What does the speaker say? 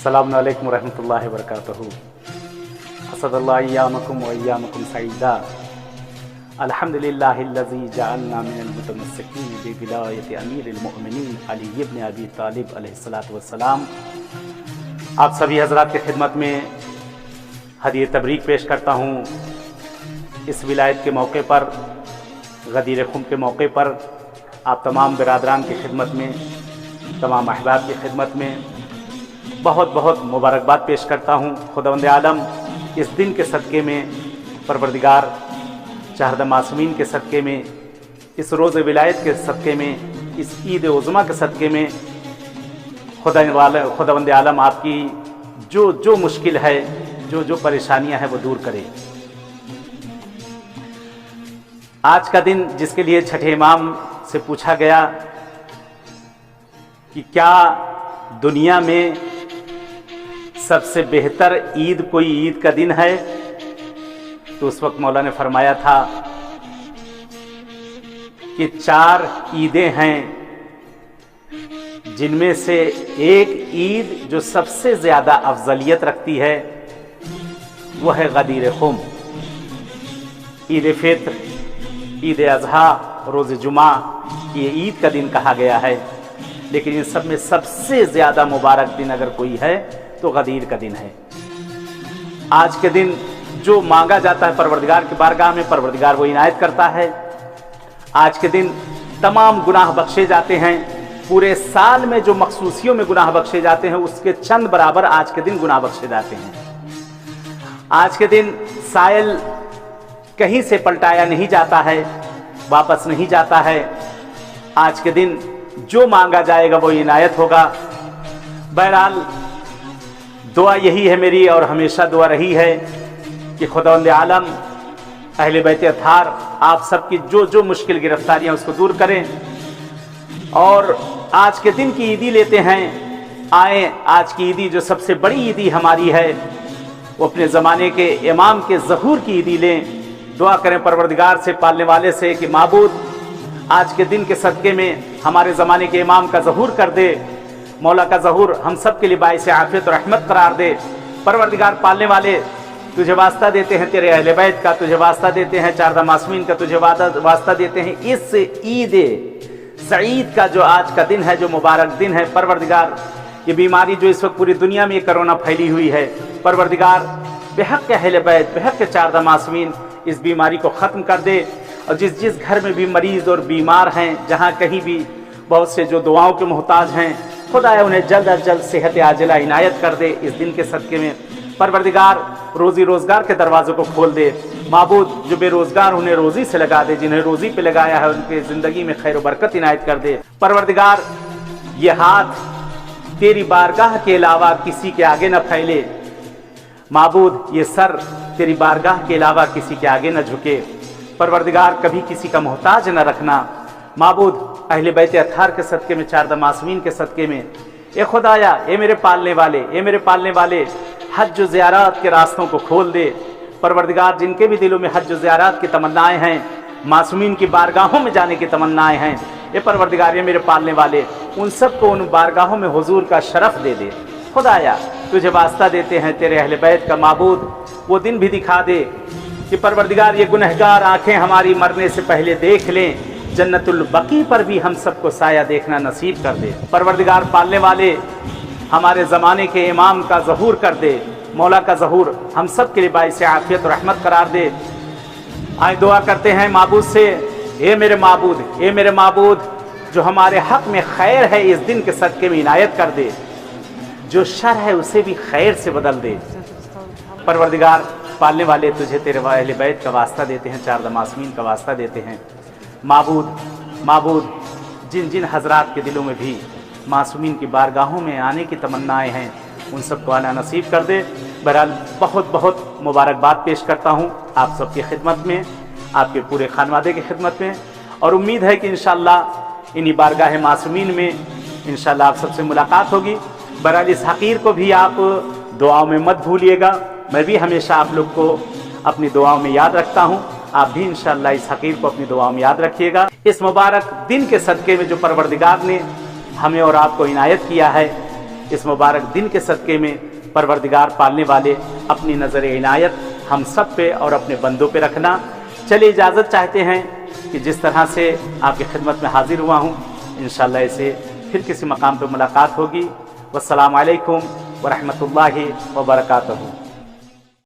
अस्सलामु अलैकुम रहमतुल्लाहि व बरकातहू। असदल्लाह अय्यामकुम व अय्यामकुम सईदा। अल्हम्दुलिल्लाहिल्लज़ी जअलना मिनल मुतमस्सिकीन बिविलायति अमीरिल मुमिनीन अली इब्न अबी तालिब अलैहिस्सलातु वस्सलाम। आप सभी हज़रात की खिदमत में हदीये तबरीक पेश करता हूँ। इस विलायत के मौके पर, गदीर खुम के मौके पर आप तमाम बिरादरान की खिदमत में, तमाम अहबाब की खिदमत में बहुत बहुत मुबारकबाद पेश करता हूँ। खुदावंद आलम इस दिन के सदक़े में, परवरदिगार शहर मासूमीन के सदक़े में, इस रोज़ विलायत के सदक़े में, इस ईद उज़्मा के सदक़े में खुदावंद आलम आपकी जो मुश्किल है, जो परेशानियां हैं वो दूर करे। आज का दिन जिसके लिए छठे इमाम से पूछा गया कि क्या दुनिया में सबसे बेहतर ईद कोई ईद का दिन है, तो उस वक्त मौला ने फरमाया था कि 4 ईदें हैं जिनमें से एक ईद जो सबसे ज़्यादा अफजलियत रखती है वो है गदीर खुम। ईद फित्र, ईद अज़हा, रोज़ जुमा, ये ईद का दिन कहा गया है। लेकिन इन सब में सबसे ज़्यादा मुबारक दिन अगर कोई है तो गदीर का दिन है। आज के दिन जो मांगा जाता है परवरदिगार की बारगाह में, परवरदिगार वो इनायत करता है। आज के दिन तमाम गुनाह बख्शे जाते हैं। पूरे साल में जो मखसूसियों में गुनाह बख्शे जाते हैं उसके चंद बराबर आज के दिन गुनाह बख्शे जाते हैं। आज के दिन साइल कहीं से पलटाया नहीं जाता है, वापस नहीं जाता है। आज के दिन जो मांगा जाएगा वो इनायत होगा। बहरहाल दुआ यही है मेरी, और हमेशा दुआ रही है कि खुदावंद आलम अहले बैत अत्हार आप सबकी जो मुश्किल गिरफ्तारियां उसको दूर करें। और आज के दिन की ईदी लेते हैं। आए आज की ईदी जो सबसे बड़ी ईदी हमारी है वो अपने ज़माने के इमाम के ज़हूर की ईदी लें। दुआ करें परवरदिगार से, पालने वाले से कि माबूद आज के दिन के सदक़े में हमारे ज़माने के इमाम का ज़हूर कर दे। मौला का ज़हूर हम सब के लिए बाइस आफ़ियत और रहमत करार दे। परवरदिगार पालने वाले तुझे वास्ता देते हैं तेरे अहले बैत का, तुझे वास्ता देते हैं चारदा मासूमीन का, तुझे वास्ता देते हैं इस ईद सईद का जो आज का दिन है, जो मुबारक दिन है। परवरदिगार ये बीमारी जो इस वक्त पूरी दुनिया में कोरोना फैली हुई है, परवरदिगार बेहक अहले बैत, बेहक चारदा मासूमीन इस बीमारी को ख़त्म कर दे। और जिस घर में भी मरीज़ और बीमार हैं, जहाँ कहीं भी बहुत से जो दुआओं के मोहताज हैं, खुदाया उन्हें जल्द अज जल्द सेहत आजिला इनायत कर दे। इस दिन के सदक़े में परवरदिगार रोज़ी रोज़गार के दरवाज़ों को खोल दे। माबूद जो बेरोज़गार उन्हें रोज़ी से लगा दे, जिन्हें रोज़ी पे लगाया है उनके ज़िंदगी में खैर बरकत इनायत कर दे। परवरदिगार ये हाथ तेरी बारगाह के अलावा किसी के आगे न फैले। माबूद ये सर तेरी बारगाह के अलावा किसी के आगे न झुके। परवरदिगार कभी किसी का मोहताज न रखना। माबूद अहले बैत अत्हार के सदक़े में, चारदा मासूमीन के सदक़े में, ए खुदाया, ए मेरे पालने वाले, ए मेरे पालने वाले, हज व ज़ियारत के रास्तों को खोल दे। परवरदिगार जिनके भी दिलों में हज व ज़ियारत की तमन्नाएँ हैं, मासूमीन की बारगाहों में जाने की तमन्नाएँ हैं, ए परवरदिगार, ये मेरे पालने वाले, उन सब को उन बारगाहों में हुजूर का शरफ़ दे दे। खुदाया तुझे वास्ता देते हैं तेरे अहले बैत का। माबूद वो दिन भी दिखा दे कि परवरदिगार ये गुनहगार आँखें हमारी मरने से पहले देख लें, जन्नतुल बकी पर भी हम सबको साया देखना नसीब कर दे। परवरदिगार पालने वाले हमारे ज़माने के इमाम का ज़हूर कर दे। मौला का ज़हूर हम सब के लिए बाइस आफ़ियत और रहमत करार दे। आए दुआ करते हैं माबूद से, ए मेरे माबूद, ए मेरे माबूद, जो हमारे हक़ में खैर है इस दिन के सदक़े में इनायत कर दे, जो शर है उसे भी खैर से बदल दे। परवरदिगार पालने वाले तुझे तेरे अहले बैत का वास्ता देते हैं, चारदा मासूमीन का वास्ता देते हैं। माबूद जिन जिन हजरात के दिलों में भी मासूमीन की बारगाहों में आने की तमन्नाएं हैं उन सबको आना नसीब कर दे। बहरहाल बहुत बहुत मुबारकबाद पेश करता हूँ आप सबकी खिदमत में, आपके पूरे खानवादे की खिदमत में, और उम्मीद है कि इंशाअल्लाह इन्हीं बारगाह मासूमीन में इंशाअल्लाह आप सबसे मुलाकात होगी। बहरहाल इस हक़ीर को भी आप दुआओं में मत भूलिएगा। मैं भी हमेशा आप लोग को अपनी दुआओं में याद रखता हूँ। आप भी इंशाअल्लाह इस हक़ीर को अपनी दुआओं में याद रखिएगा। इस मुबारक दिन के सदक़े में जो परवरदिगार ने हमें और आपको इनायत किया है, اس مبارک دن کے صدقے میں پروردگار پالنے والے اپنی نظر عنایت ہم سب پہ اور اپنے بندوں پہ رکھنا۔ چلیے اجازت چاہتے ہیں کہ جس طرح سے آپ کی خدمت میں حاضر ہوا ہوں انشاءاللہ اسے پھر کسی مقام پہ ملاقات ہوگی۔ والسلام علیکم ورحمۃ اللہ وبرکاتہ۔